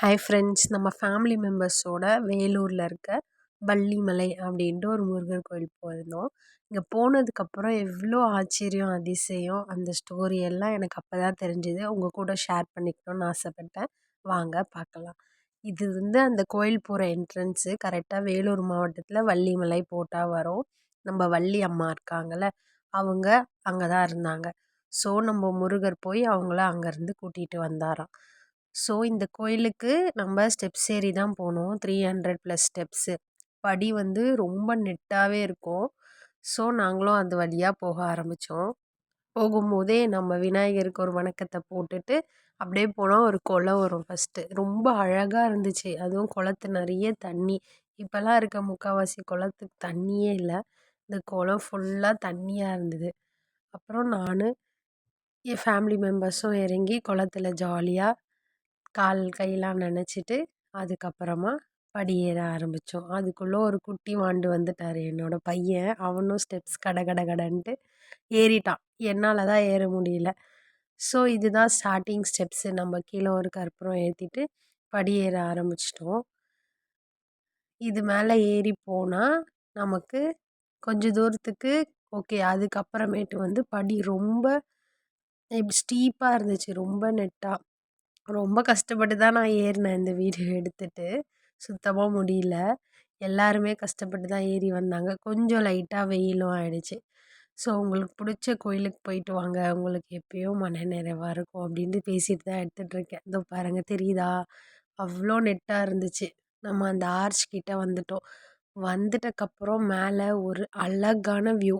Hi friends, நம்ம family மெம்பர்ஸோட வேலூரில் இருக்க வள்ளிமலை அப்படின்ட்டு ஒரு முருகர் கோயில் போயிருந்தோம். இங்கே போனதுக்கப்புறம் எவ்வளோ ஆச்சரியம், அதிசயம், அந்த ஸ்டோரி எல்லாம் எனக்கு அப்போ தான் தெரிஞ்சுது. உங்கள் கூட ஷேர் பண்ணிக்கணும்னு ஆசைப்பட்டேன். வாங்க பார்க்கலாம். இது அந்த கோயில் போகிற என்ட்ரன்ஸு கரெக்டாக வேலூர் மாவட்டத்தில் வள்ளிமலை போட்டால் வரும். நம்ம வள்ளி அம்மா இருக்காங்கள்ல, அவங்க அங்கே தான் இருந்தாங்க. ஸோ நம்ம முருகர் போய் அவங்கள அங்கேருந்து கூட்டிகிட்டு வந்தாராம். ஸோ இந்த கோயிலுக்கு நம்ம ஸ்டெப்ஸ் ஏறி தான் போனோம். 300+ ஸ்டெப்ஸு. படி ரொம்ப நெட்டாகவே இருக்கும். ஸோ நாங்களும் அது வழியாக போக ஆரம்பித்தோம். போகும்போதே நம்ம விநாயகருக்கு ஒரு வணக்கத்தை போட்டுட்டு அப்படியே போனால் ஒரு குளம் வரும் ஃபஸ்ட்டு. ரொம்ப அழகாக இருந்துச்சு. அதுவும் குளத்து நிறைய தண்ணி. இப்போல்லாம் இருக்க முக்கால்வாசி குளத்துக்கு தண்ணியே இல்லை. இந்த குளம் ஃபுல்லாக தண்ணியாக இருந்தது. அப்புறம் நான் என் ஃபேமிலி மெம்பர்ஸும் இறங்கி குளத்துல ஜாலியாக கால் கையெல்லாம் நனைச்சிட்டு அதுக்கப்புறமா படியேற ஆரம்பித்தோம். அதுக்குள்ளே ஒரு குட்டி வாண்டு வந்துட்டார், என்னோட பையன். அவனும் ஸ்டெப்ஸ் கட கட கடன்ட்டு ஏறிட்டான். என்னால் தான் ஏற முடியல. ஸோ இதுதான் ஸ்டார்டிங் ஸ்டெப்ஸு. நம்ம கீழே ஒரு கற்பூரம் ஏற்றிட்டு படியேற ஆரம்பிச்சிட்டோம். இது மேலே ஏறி போனால் நமக்கு கொஞ்சம் தூரத்துக்கு ஓகே. அதுக்கப்புறமேட்டு படி ரொம்ப ஸ்டீப்பாக இருந்துச்சு. ரொம்ப நெட்டாக ரொம்ப கஷ்டப்பட்டு தான் நான் ஏறினேன் இந்த வீடியோ எடுத்துட்டு. சுத்தமாக முடியல. எல்லாருமே கஷ்டப்பட்டு தான் ஏறி வந்தாங்க. கொஞ்சம் லைட்டாக வெயிலும் ஆயிடுச்சு. ஸோ உங்களுக்கு பிடிச்ச கோயிலுக்கு போயிட்டு வாங்க. உங்களுக்கு எப்பயும் மன நிறைவாக இருக்கும் அப்படின்ட்டு பேசிட்டு தான் எடுத்துகிட்ருக்கேன். இதோ பாருங்கள், தெரியுதா? அவ்வளோ நெட்டாக இருந்துச்சு. நம்ம அந்த ஆர்ச் கிட்ட வந்துட்டோம். வந்துட்டக்கப்புறம் மேலே ஒரு அழகான வியூ.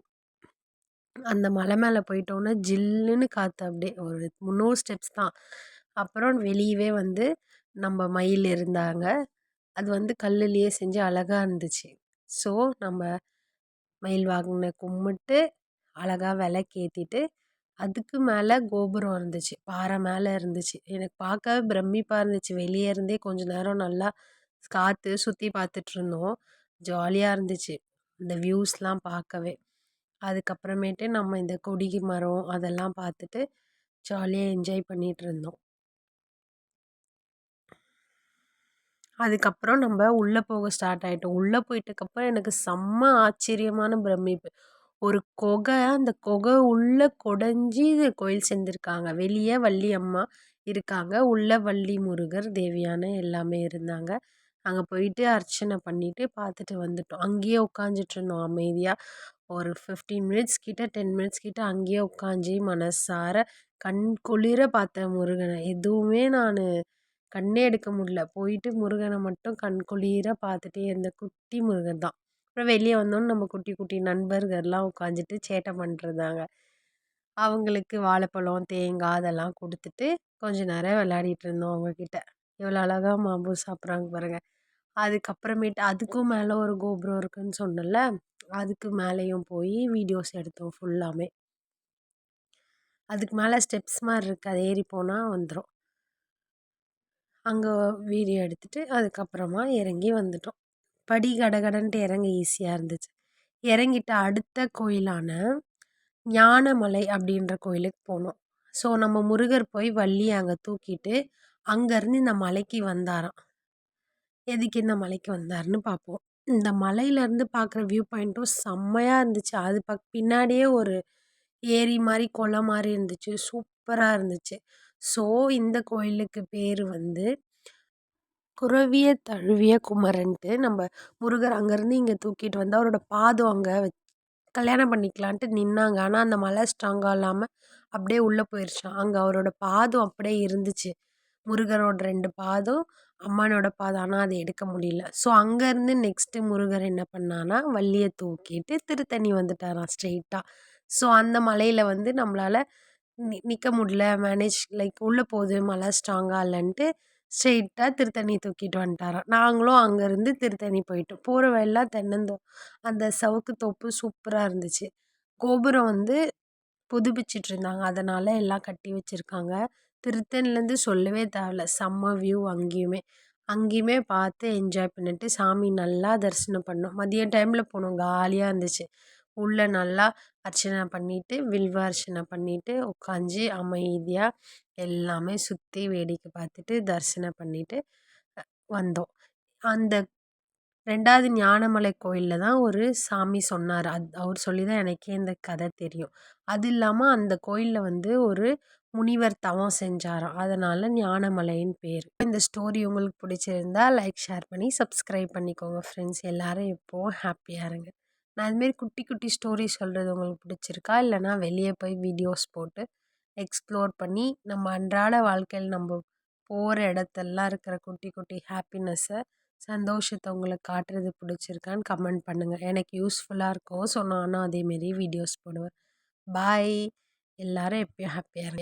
அந்த மலை மேலே போயிட்டோன்னா ஜில்லுன்னு காற்று. அப்படியே ஒரு 300 ஸ்டெப்ஸ் தான். அப்புறம் வெளியவே நம்ம மயில் இருந்தாங்க. அது கல்லுலேயே செஞ்சு அழகா இருந்துச்சு. ஸோ நம்ம மயில் வாகன கும்பிட்டு அழகாக விளக்கேற்றிட்டு அதுக்கு மேலே கோபுரம் இருந்துச்சு. பாறை மேலே இருந்துச்சு. எனக்கு பார்க்கவே பிரமிப்பாக இருந்துச்சு. வெளியே இருந்தே கொஞ்ச நேரம் நல்லா காற்று சுற்றி பார்த்துட்டு இருந்தோம். ஜாலியாக இருந்துச்சு இந்த வியூஸ்லாம் பார்க்கவே. அதுக்கப்புறமேட்டு நம்ம இந்த கொடி மரம் அதெல்லாம் பார்த்துட்டு ஜாலியாக என்ஜாய் பண்ணிகிட்டு இருந்தோம். அதுக்கப்புறம் நம்ம உள்ளே போக ஸ்டார்ட் ஆகிட்டோம். உள்ளே போயிட்டதுக்கப்புறம் எனக்கு செம்ம ஆச்சரியமான பிரமிப்பு. ஒரு குகை, அந்த குகை உள்ளே கொடைஞ்சி கோயில் செஞ்சுருக்காங்க. வெளியே வள்ளி அம்மா இருக்காங்க. உள்ள வள்ளி முருகர் தேவியான எல்லாமே இருந்தாங்க. அங்கே போயிட்டு அர்ச்சனை பண்ணிவிட்டு பார்த்துட்டு வந்துட்டோம். அங்கேயே உட்காந்துட்டு இருந்தோம் அமைதியாக. ஒரு 15 மினிட்ஸ் கிட்ட 10 மினிட்ஸ் கிட்ட அங்கேயே உட்காந்து மனசார கண் குளிர பார்த்தேன் முருகனை. எதுவுமே நான் கண்ணே எடுக்க முடியல. போயிட்டு முருகனை மட்டும் கண் குளிர பார்த்துட்டே இருந்த குட்டி முருகன் தான். அப்புறம் வெளியே வந்தோன்னே நம்ம குட்டி குட்டி நண்பர்கள்லாம் உட்காந்துட்டு சேட்டை பண்ணுறதாங்க. அவங்களுக்கு வாழைப்பழம், தேங்காய் அதெல்லாம் கொடுத்துட்டு கொஞ்ச நேரம் விளையாடிட்டு இருந்தோம் அவங்கக்கிட்ட. எவ்வளோ அழகா மாம்பூ சாப்பிட்றாங்க பாருங்கள். அதுக்கப்புறமேட்டு அதுக்கும் மேலே ஒரு கோபுரம் இருக்குன்னு சொன்னேன்ல, அதுக்கு மேலேயும் போய் வீடியோஸ் எடுத்தோம் ஃபுல்லாமே. அதுக்கு மேலே ஸ்டெப்ஸ் மாதிரி இருக்குது. அது ஏறி போனால் வந்துடும். அங்கே வீடியோ எடுத்துகிட்டு அதுக்கப்புறமா இறங்கி வந்துட்டோம். படி கடகடன்ட்டு இறங்க ஈஸியாக இருந்துச்சு. இறங்கிட்ட அடுத்த கோயிலான ஞானமலை அப்படின்ற கோயிலுக்கு போனோம். ஸோ நம்ம முருகர் போய் வள்ளியை அங்கே தூக்கிட்டு அங்கேருந்து இந்த மலைக்கு வந்தாராம். எதுக்கு இந்த மலைக்கு வந்தாருன்னு பார்ப்போம். இந்த மலையிலேருந்து பார்க்குற வியூ பாயிண்ட்டும் செம்மையாக இருந்துச்சு. அது பின்னாடியே ஒரு ஏரி மாதிரி குளம் மாதிரி இருந்துச்சு. சூப்பராக இருந்துச்சு. ஸோ இந்த கோயிலுக்கு பேர் குரவிய தழுவிய குமரன்ட்டு. நம்ம முருகர் அங்கேருந்து இங்கே தூக்கிட்டு வந்து அவரோட பாதம் அங்கே கல்யாணம் பண்ணிக்கலான்ட்டு நின்னாங்க. ஆனால் அந்த மலை ஸ்ட்ராங்காக இல்லாமல் அப்படியே உள்ளே போயிடுச்சாம். அங்கே அவரோட பாதம் அப்படியே இருந்துச்சு. முருகரோட 2 பாதம், அம்மனோட பாதம். ஆனால் அதை எடுக்க முடியல. ஸோ அங்கேருந்து நெக்ஸ்ட்டு முருகர் என்ன பண்ணான்னா வள்ளியை தூக்கிட்டு திருத்தணி வந்துட்டாராம் ஸ்ட்ரெயிட்டாக. ஸோ அந்த மலையில் நம்மளால் நிற்க முடியல. மேனேஜ் லைக் உள்ளே போகுது மலை ஸ்ட்ராங்காக இல்லைன்ட்டு ஸ்ட்ரெயிட்டாக திருத்தணி தூக்கிட்டு வந்துட்டாராம். நாங்களும் அங்கேருந்து திருத்தணி போயிட்டோம். போகிற வழிலாம் அந்த சவுக்கு தோப்பு சூப்பராக இருந்துச்சு. கோபுரம் புதுப்பிச்சிட்டு இருந்தாங்க. அதனால் எல்லாம் கட்டி வச்சுருக்காங்க. திருத்தணிலேருந்து சொல்லவே தேவையில்ல. செம்ம வியூ அங்கேயுமே. அங்கேயுமே பார்த்து என்ஜாய் பண்ணிட்டு சாமி நல்லா தரிசனம் பண்ணோம். மதியம் டைமில் போனோம். காலியாக இருந்துச்சு. உள்ளே நல்லா அர்ச்சனை பண்ணிவிட்டு வில்வ அர்ச்சனை பண்ணிவிட்டு உட்காந்து அமைதியாக எல்லாமே சுற்றி வேடிக்கை பார்த்துட்டு தரிசனம் பண்ணிவிட்டு வந்தோம். அந்த 2வது ஞானமலை கோயில்ல தான் ஒரு சாமி சொன்னாரு. அவர் சொல்லி தான் எனக்கே இந்த கதை தெரியும். அது இல்லாம அந்த கோயில்ல வந்து ஒரு முனிவர் தவம் செஞ்சாராம். அதனால ஞானமலைன்னு பேரு. இந்த ஸ்டோரி உங்களுக்கு பிடிச்சிருந்தா லைக், ஷேர் பண்ணி சப்ஸ்கிரைப் பண்ணிக்கோங்க ஃப்ரெண்ட்ஸ். எல்லாரும் எப்பவும் ஹாப்பியா இருங்க. நான் இதுமாரி குட்டி குட்டி ஸ்டோரி சொல்றது உங்களுக்கு பிடிச்சிருக்கா? இல்லைனா வெளியே போய் வீடியோஸ் போட்டு எக்ஸ்ப்ளோர் பண்ணி நம்ம அன்றாட வாழ்க்கையில் நம்ம போகிற இடத்தெல்லாம் இருக்கிற குட்டி குட்டி ஹாப்பினஸ்ஸை, சந்தோஷத்தை உங்களுக்கு காட்டுறது பிடிச்சிருக்கான்னு கமெண்ட் பண்ணுங்கள். எனக்கு யூஸ்ஃபுல்லாக இருக்கும். ஸோ நானும் அதேமாரி வீடியோஸ் போடுவேன். பாய். எல்லாரும் எப்பயும் ஹாப்பியாக இருங்க.